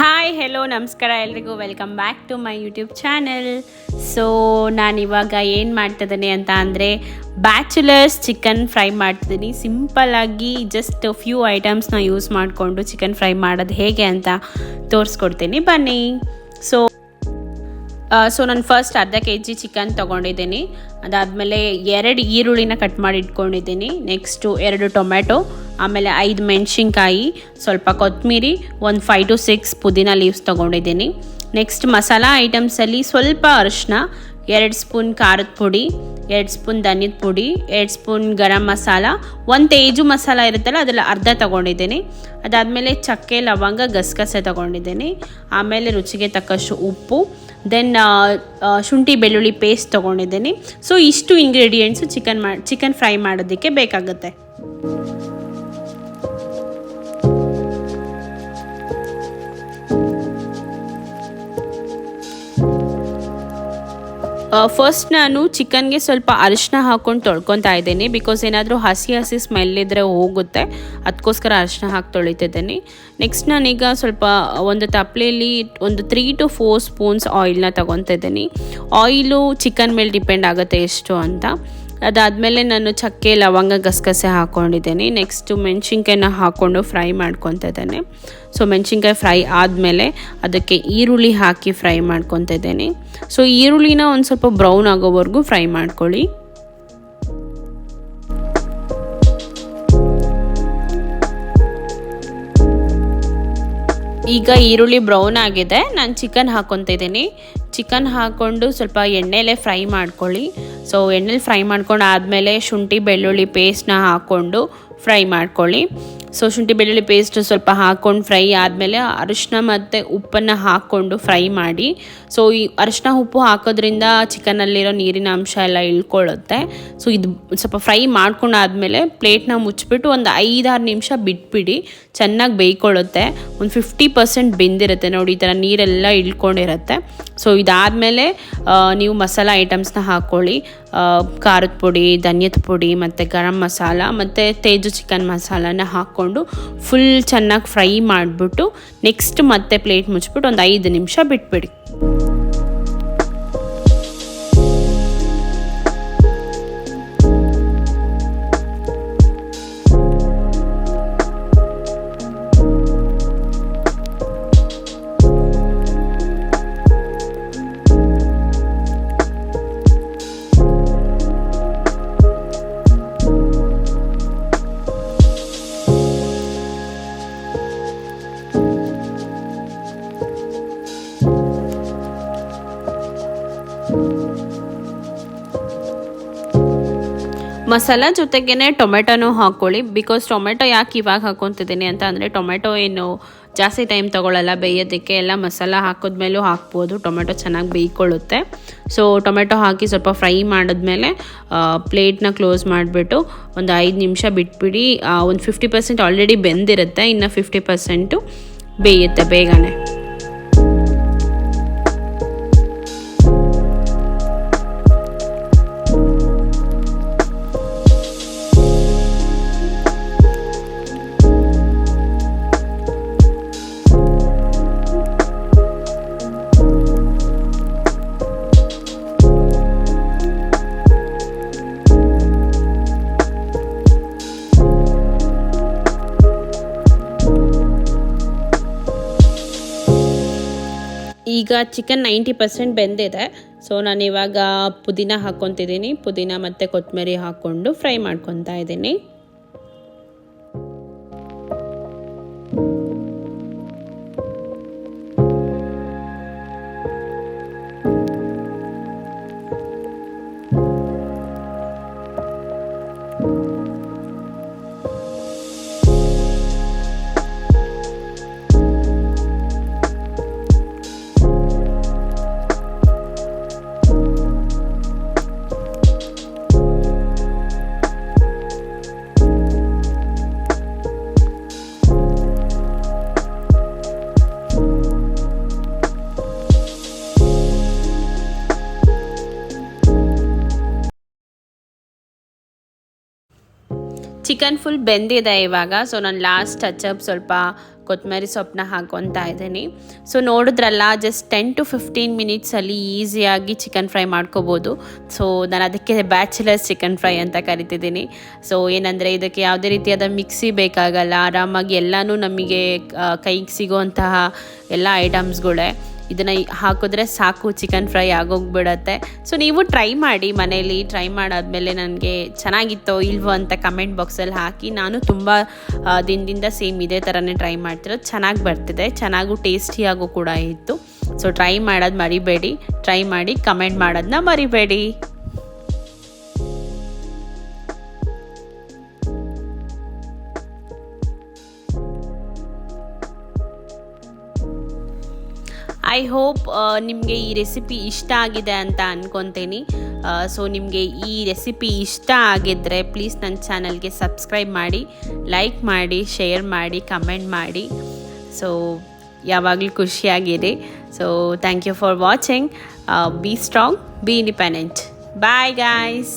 Hi hello ನಮಸ್ಕಾರ ಎಲ್ರಿಗೂ welcome back to my YouTube channel. So ನಾನಿವಾಗ ಏನು ಮಾಡ್ತಿದ್ದೀನಿ ಅಂತ ಅಂದರೆ ಬ್ಯಾಚುಲರ್ಸ್ ಚಿಕನ್ ಫ್ರೈ ಮಾಡ್ತಿದ್ದೀನಿ. ಸಿಂಪಲ್ಲಾಗಿ ಜಸ್ಟ್ ಫ್ಯೂ ಐಟಮ್ಸ್ನ ಯೂಸ್ ಮಾಡಿಕೊಂಡು ಚಿಕನ್ ಫ್ರೈ ಮಾಡೋದು ಹೇಗೆ ಅಂತ ತೋರಿಸ್ಕೊಡ್ತೀನಿ, ಬನ್ನಿ. ಸೊ ನಾನು ಫಸ್ಟ್ ಅರ್ಧ kg ಚಿಕನ್ ತೊಗೊಂಡಿದ್ದೀನಿ. ಅದಾದಮೇಲೆ 2 ಈರುಳ್ಳಿನ ಕಟ್ ಮಾಡಿ ಇಟ್ಕೊಂಡಿದ್ದೀನಿ. ನೆಕ್ಸ್ಟು 2 ಟೊಮೆಟೊ, ಆಮೇಲೆ 5 ಮೆಣಸಿನ್ಕಾಯಿ, ಸ್ವಲ್ಪ ಕೊತ್ತಂಬರಿ, ಒಂದು 5 to 6 ಪುದೀನ ಲೀವ್ಸ್ ತೊಗೊಂಡಿದ್ದೀನಿ. ನೆಕ್ಸ್ಟ್ ಮಸಾಲ ಐಟಮ್ಸಲ್ಲಿ ಸ್ವಲ್ಪ ಅರಿಶಿನ, 2 ಸ್ಪೂನ್ ಖಾರದ ಪುಡಿ, 2 ಸ್ಪೂನ್ ಧನಿಯದ ಪುಡಿ, 2 ಸ್ಪೂನ್ ಗರಂ ಮಸಾಲ, 1 ತೇಜು ಮಸಾಲ ಇರುತ್ತಲ್ಲ ಅದರಲ್ಲಿ ಅರ್ಧ ತೊಗೊಂಡಿದ್ದೀನಿ. ಅದಾದಮೇಲೆ ಚಕ್ಕೆ, ಲವಂಗ, ಗಸಗಸೆ ತೊಗೊಂಡಿದ್ದೀನಿ. ಆಮೇಲೆ ರುಚಿಗೆ ತಕ್ಕಷ್ಟು ಉಪ್ಪು, ದೆನ್ ಶುಂಠಿ ಬೆಳ್ಳುಳ್ಳಿ ಪೇಸ್ಟ್ ತೊಗೊಂಡಿದ್ದೀನಿ. ಸೊ ಇಷ್ಟು ಇಂಗ್ರೀಡಿಯೆಂಟ್ಸು ಚಿಕನ್ ಫ್ರೈ ಮಾಡೋದಕ್ಕೆ ಬೇಕಾಗುತ್ತೆ. ಫಸ್ಟ್ ನಾನು ಚಿಕನ್ಗೆ ಸ್ವಲ್ಪ ಅರಿಶಿನ ಹಾಕ್ಕೊಂಡು ತೊಳ್ಕೊತಾ ಇದ್ದೀನಿ. ಬಿಕಾಸ್ ಏನಾದರೂ ಹಸಿ ಸ್ಮೆಲ್ ಇದ್ದರೆ ಹೋಗುತ್ತೆ, ಅದಕ್ಕೋಸ್ಕರ ಅರಿಶಿನ ಹಾಕಿ ತೊಳಿತಿದ್ದೀನಿ. ನೆಕ್ಸ್ಟ್ ನಾನೀಗ ಸ್ವಲ್ಪ ಒಂದು ತಪ್ಪಲೆಯಲ್ಲಿ ಒಂದು 3 to 4 ಸ್ಪೂನ್ಸ್ ಆಯಿಲ್ನ ತೊಗೊತಿದ್ದೀನಿ. ಆಯಿಲು ಚಿಕನ್ ಮೇಲೆ ಡಿಪೆಂಡ್ ಆಗುತ್ತೆ ಎಷ್ಟು ಅಂತ. ಅದಾದಮೇಲೆ ನಾನು ಚಕ್ಕೆ, ಲವಂಗ, ಗಸಗಸೆ ಹಾಕ್ಕೊಂಡಿದ್ದೀನಿ. ನೆಕ್ಸ್ಟು ಮೆಣಸಿನ್ಕಾಯಿನ ಹಾಕ್ಕೊಂಡು ಫ್ರೈ ಮಾಡ್ಕೊತಿದ್ದೇನೆ. ಸೊ ಮೆಣಸಿನ್ಕಾಯಿ ಫ್ರೈ ಆದಮೇಲೆ ಅದಕ್ಕೆ ಈರುಳ್ಳಿ ಹಾಕಿ ಫ್ರೈ ಮಾಡ್ಕೊತಿದ್ದೀನಿ. ಸೊ ಈರುಳ್ಳಿನ ಒಂದು ಸ್ವಲ್ಪ ಬ್ರೌನ್ ಆಗೋವರೆಗೂ ಫ್ರೈ ಮಾಡ್ಕೊಳ್ಳಿ. ಈಗ ಈರುಳ್ಳಿ ಬ್ರೌನ್ ಆಗಿದೆ, ನಾನು ಚಿಕನ್ ಹಾಕ್ಕೊತಿದ್ದೀನಿ. ಚಿಕನ್ ಹಾಕ್ಕೊಂಡು ಸ್ವಲ್ಪ ಎಣ್ಣೆಲೇ ಫ್ರೈ ಮಾಡ್ಕೊಳ್ಳಿ. ಸೊ ಎಣ್ಣೆಲಿ ಫ್ರೈ ಮಾಡ್ಕೊಂಡು ಆದಮೇಲೆ ಶುಂಠಿ ಬೆಳ್ಳುಳ್ಳಿ ಪೇಸ್ಟ್ನ ಹಾಕ್ಕೊಂಡು ಫ್ರೈ ಮಾಡ್ಕೊಳ್ಳಿ. ಸೊ ಶುಂಠಿ ಬೆಳ್ಳುಳ್ಳಿ ಪೇಸ್ಟ್ ಸ್ವಲ್ಪ ಹಾಕ್ಕೊಂಡು ಫ್ರೈ ಆದಮೇಲೆ ಅರಿಶಿನ ಮತ್ತು ಉಪ್ಪನ್ನು ಹಾಕ್ಕೊಂಡು ಫ್ರೈ ಮಾಡಿ. ಸೊ ಈ ಅರಿಶಿನ ಉಪ್ಪು ಹಾಕೋದ್ರಿಂದ ಚಿಕನಲ್ಲಿರೋ ನೀರಿನ ಅಂಶ ಎಲ್ಲ ಇಳ್ಕೊಳ್ಳುತ್ತೆ. ಸೊ ಇದು ಸ್ವಲ್ಪ ಫ್ರೈ ಮಾಡ್ಕೊಂಡಾದ್ಮೇಲೆ ಪ್ಲೇಟ್ನ ಮುಚ್ಚಿಬಿಟ್ಟು ಒಂದು 5-6 ನಿಮಿಷ ಬಿಟ್ಬಿಡಿ, ಚೆನ್ನಾಗಿ ಬೇಯ್ಕೊಳ್ಳುತ್ತೆ. ಒಂದು 50% ಬೆಂದಿರುತ್ತೆ ನೋಡಿ, ಈ ಥರ ನೀರೆಲ್ಲ ಇಳ್ಕೊಂಡಿರುತ್ತೆ. ಸೊ ಇದಾದಮೇಲೆ ನೀವು ಮಸಾಲ ಐಟಮ್ಸ್ನ ಹಾಕ್ಕೊಳ್ಳಿ. ಖಾರದ ಪುಡಿ, ಧನಿಯದ ಪುಡಿ ಮತ್ತು ಗರಂ ಮಸಾಲ ಮತ್ತು ತೇಜು ಚಿಕನ್ ಮಸಾಲಾನ ಹಾಕ್ಕೊಂಡು ಫುಲ್ ಚೆನ್ನಾಗಿ ಫ್ರೈ ಮಾಡಿಬಿಟ್ಟು ನೆಕ್ಸ್ಟ್ ಮತ್ತೆ ಪ್ಲೇಟ್ ಮುಚ್ಚಿಬಿಟ್ಟು ಒಂದು 5 ನಿಮಿಷ ಬಿಟ್ಬಿಡಿ. ಮಸಾಲ ಜೊತೆಗೇ ಟೊಮೆಟೊನೂ ಹಾಕ್ಕೊಳ್ಳಿ. ಬಿಕಾಸ್ ಟೊಮೆಟೊ ಯಾಕೆ ಇವಾಗ ಹಾಕ್ಕೊತಿದ್ದೀನಿ ಅಂತ ಅಂದರೆ ಟೊಮೆಟೊ ಏನು ಜಾಸ್ತಿ ಟೈಮ್ ತೊಗೊಳ್ಳಲ್ಲ ಬೇಯೋದಕ್ಕೆ. ಎಲ್ಲ ಮಸಾಲ ಹಾಕಿದ್ಮೇಲೂ ಹಾಕ್ಬೋದು, ಟೊಮೆಟೊ ಚೆನ್ನಾಗಿ ಬೇಯ್ಕೊಳ್ಳುತ್ತೆ. ಸೊ ಟೊಮೆಟೊ ಹಾಕಿ ಸ್ವಲ್ಪ ಫ್ರೈ ಮಾಡಿದ್ಮೇಲೆ ಪ್ಲೇಟ್ನ ಕ್ಲೋಸ್ ಮಾಡಿಬಿಟ್ಟು ಒಂದು 5 ನಿಮಿಷ ಬಿಟ್ಬಿಡಿ. ಒಂದು 50% ಆಲ್ರೆಡಿ ಬೆಂದಿರುತ್ತೆ, ಇನ್ನು 50% ಬೇಯುತ್ತೆ ಬೇಗನೆ. ಈಗ ಚಿಕನ್ 90% ಬೆಂದಿದೆ. ಸೊ ನಾನಿವಾಗ ಪುದೀನ ಹಾಕ್ಕೊತಿದ್ದೀನಿ. ಪುದೀನ ಮತ್ತು ಕೊತ್ತಂಬರಿ ಹಾಕ್ಕೊಂಡು ಫ್ರೈ ಮಾಡ್ಕೊತಾ ಇದ್ದೀನಿ. ಚಿಕನ್ ಫುಲ್ ಬೆಂದಿದೆ ಇವಾಗ. ಸೊ ನಾನು ಲಾಸ್ಟ್ ಟಚಪ್ ಸ್ವಲ್ಪ ಕೊತ್ತಂಬರಿ ಸೊಪ್ಪನ್ನ ಹಾಕ್ಕೊತಾ ಇದ್ದೀನಿ. ಸೊ ನೋಡಿದ್ರಲ್ಲ, ಜಸ್ಟ್ 10 to 15 ಮಿನಿಟ್ಸಲ್ಲಿ ಈಸಿಯಾಗಿ ಚಿಕನ್ ಫ್ರೈ ಮಾಡ್ಕೋಬೋದು. ಸೊ ನಾನು ಅದಕ್ಕೆ ಬ್ಯಾಚುಲರ್ಸ್ ಚಿಕನ್ ಫ್ರೈ ಅಂತ ಕರಿತಿದ್ದೀನಿ. ಸೊ ಏನಂದರೆ ಇದಕ್ಕೆ ಯಾವುದೇ ರೀತಿಯಾದ ಮಿಕ್ಸಿ ಬೇಕಾಗಲ್ಲ, ಆರಾಮಾಗಿ ಎಲ್ಲನೂ ನಮಗೆ ಕೈಗೆ ಸಿಗೋಂತಹ ಎಲ್ಲ ಐಟಮ್ಸ್ಗಳೇ. ಇದನ್ನು ಹಾಕಿದ್ರೆ ಸಾಕು, ಚಿಕನ್ ಫ್ರೈ ಆಗೋಗ್ಬಿಡತ್ತೆ. ಸೊ ನೀವು ಟ್ರೈ ಮಾಡಿ, ಮನೇಲಿ ಟ್ರೈ ಮಾಡಾದ್ಮೇಲೆ ನನಗೆ ಚೆನ್ನಾಗಿತ್ತೋ ಇಲ್ವೋ ಅಂತ ಕಮೆಂಟ್ ಬಾಕ್ಸಲ್ಲಿ ಹಾಕಿ. ನಾನು ತುಂಬ ದಿನದಿಂದ ಸೇಮ್ ಇದೇ ಥರನೇ ಟ್ರೈ ಮಾಡ್ತಿರೋದು, ಚೆನ್ನಾಗಿ ಬರ್ತಿದೆ, ಚೆನ್ನಾಗೂ ಟೇಸ್ಟಿಯಾಗೂ ಕೂಡ ಇತ್ತು. ಸೊ ಟ್ರೈ ಮಾಡೋದು ಮರಿಬೇಡಿ, ಟ್ರೈ ಮಾಡಿ ಕಮೆಂಟ್ ಮಾಡೋದನ್ನ ಮರಿಬೇಡಿ. ಐ ಹೋಪ್ ನಿಮಗೆ ಈ ರೆಸಿಪಿ ಇಷ್ಟ ಆಗಿದೆ ಅಂತ ಅಂದ್ಕೊತೀನಿ. ಸೊ ನಿಮಗೆ ಈ ರೆಸಿಪಿ ಇಷ್ಟ ಆಗಿದ್ದರೆ ಪ್ಲೀಸ್ ನನ್ನ ಚಾನಲ್ಗೆ ಸಬ್ಸ್ಕ್ರೈಬ್ ಮಾಡಿ, ಲೈಕ್ ಮಾಡಿ, ಶೇರ್ ಮಾಡಿ, ಕಮೆಂಟ್ ಮಾಡಿ. ಸೊ ಯಾವಾಗಲೂ ಖುಷಿಯಾಗಿರಿ. So thank you for watching. Be strong, be independent. Bye guys.